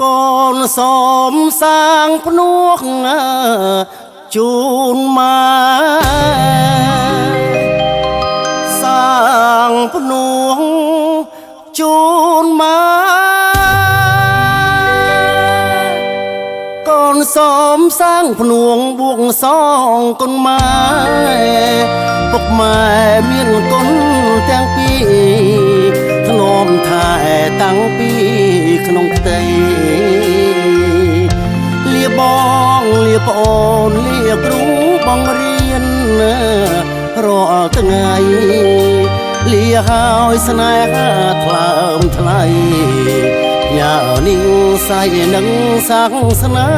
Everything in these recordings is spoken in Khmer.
កូនសូមសាងភ្នួងជូនម៉ែសាងភ្នួងជូនម៉ែកូនសូមសាងភ្នួងបួងសងគុណម៉ែពុកម៉ែមានគុណទាំងពីរធ្នមថែតាំងពីក្នុងផ្ទៃលាបងលាប្អូនលាគ្រូបងរៀនរាល់ថ្ងៃលាហើយស្នេហាថ្លើមថ្លៃញ៉ានីងសៃនឹងសាសនា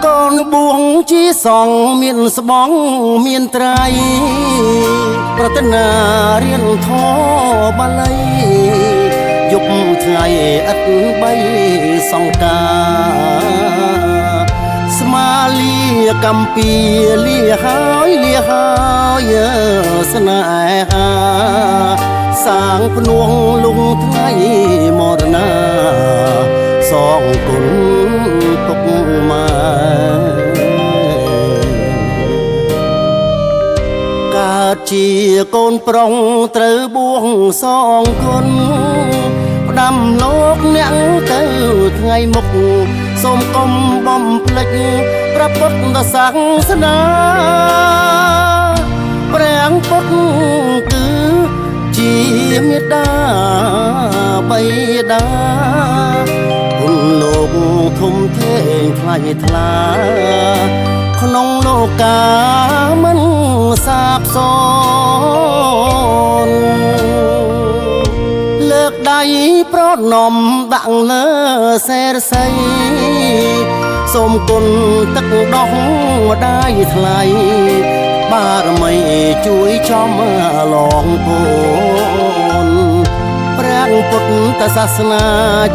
កូនបួងជាសងមានស្បងមានត្រៃប្រតនារៀនធម៌បាលីយប់ថ្ងៃឥតបីសង្ការស្មាលាកម្ពីលាហើយស្នេហាសាងភ្នួងលងថ្ងៃមរណាសងគុណពុកម៉ែកើតជាកូនប្រុងត្រូវបួងសងគុណផ្ដាំលោកអ្នកទៅថ្ងៃមុខសូមកុំបំភ្លេចព្រះពុទ្ធសាសនាព្រះពុទ្ធគឺជាមេត្តាបិតាគុណលោកធំធេងថ្លៃថ្លាក្នុងលោកាមិនសាបសូន្យលើកដៃប្រណំដាក់លើសេរស័យសូមគុណទឹកដោះម្ដាយថ្លៃបារមីជួយចំឡងពូនព្រះពុទ្ធសាសនា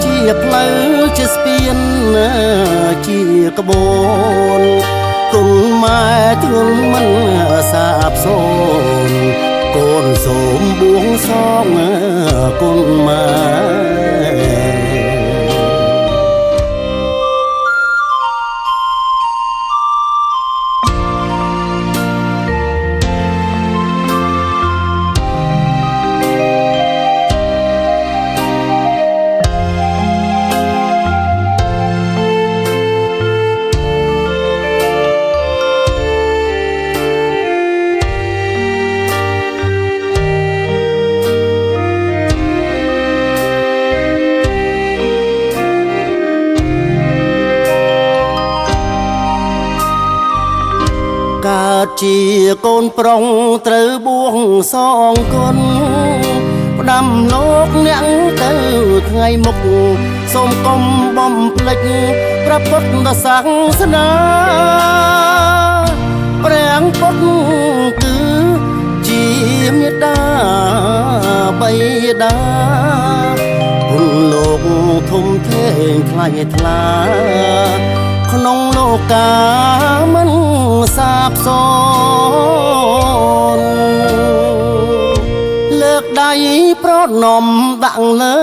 ជាផ្លូវជាស្ពានជាក្បួនគុណម៉ែទ្រង់មិនសាបសូន្យកូនសូមបួងសងគុណម៉ែកើតជាកូនប្រុងត្រូវបួងសងគុណផ្ដាំលោកអ្នកទៅថ្ងៃមុខសូមកុំបំភ្លេចព្រះពុទ្ធសាសនាព្រះពុទ្ធគឺជាមេត្តាបិតាគុណលោកធំធេងថ្លៃថ្លាក្នុងលោកាមិនសាបសូន្យលើកដៃប្រណំដាក់លើ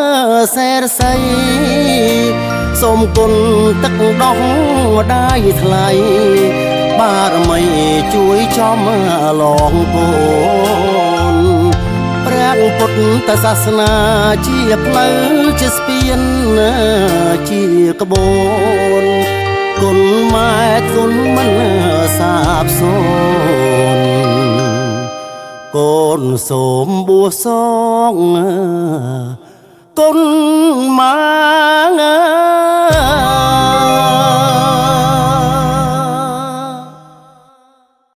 សេរស័យសូមគុណទឹកដោះម្ដាយថ្លៃបារមីជួយចំឡងពូនព្រះពុទ្ធសាសនាជាផ្លូវជាស្ពានជាក្បួនគុណម៉ែគុណមិនសាបសូន្យកូនសូមបួសសងគុណម៉ែ